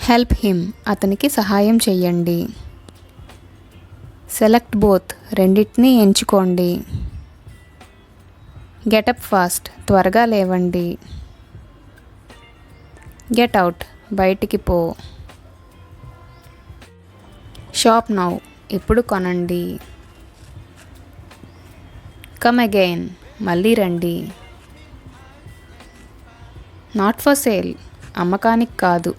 Help him, అతనికి సహాయం చెయ్యండి. సెలెక్ట్ బోత్, రెండింటినీ ఎంచుకోండి. గెటప్ ఫాస్ట్, త్వరగా లేవండి. గెట్ అవుట్, బయటికి పో. షాప్ నౌ, ఇప్పుడు కొనండి. కమ్ అగైన్, మళ్ళీ రండి. నాట్ ఫర్ సేల్, అమ్మకానికి కాదు.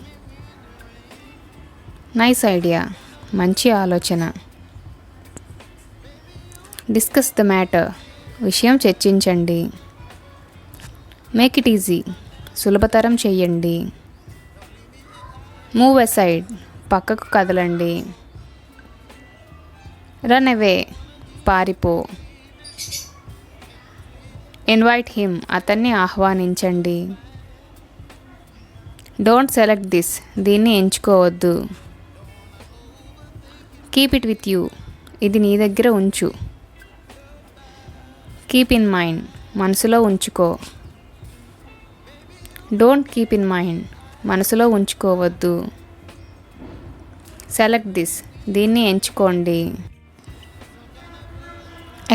నైస్ ఐడియా, మంచి ఆలోచన. డిస్కస్ ద మ్యాటర్, విషయం చర్చించండి. మేక్ ఇట్ ఈజీ, సులభతరం చెయ్యండి. మూవ్ అసైడ్, పక్కకు కదలండి. రన్ అవే, పారిపో. ఇన్వైట్ హిమ్, అతన్ని ఆహ్వానించండి. డోంట్ సెలెక్ట్ దిస్, దీన్ని ఎంచుకోవద్దు. కీప్ ఇట్ విత్ యూ, ఇది నీ దగ్గర ఉంచు. కీప్ ఇన్ మైండ్, మనసులో ఉంచుకో. డోంట్ కీప్ ఇన్ మైండ్, మనసులో ఉంచుకోవద్దు. సెలెక్ట్ దిస్, దీన్ని ఎంచుకోండి.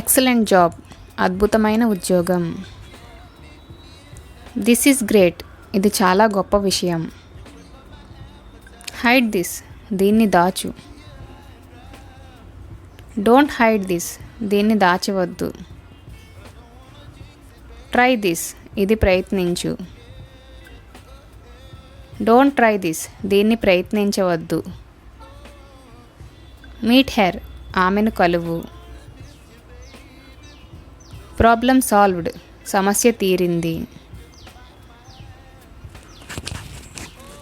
ఎక్సలెంట్ జాబ్, అద్భుతమైన ఉద్యోగం. దిస్ ఈజ్ గ్రేట్, ఇది చాలా గొప్ప విషయం. హైడ్ దిస్, దీన్ని దాచు. డోంట్ హైడ్ దిస్, దీన్ని దాచవద్దు. ట్రై దిస్, ఇది ప్రయత్నించు. డోంట్ ట్రై దిస్, దీన్ని ప్రయత్నించవద్దు. మీట్ హెర్, ఆమెను కలువు. ప్రాబ్లం సాల్వ్డ్, సమస్య తీరింది.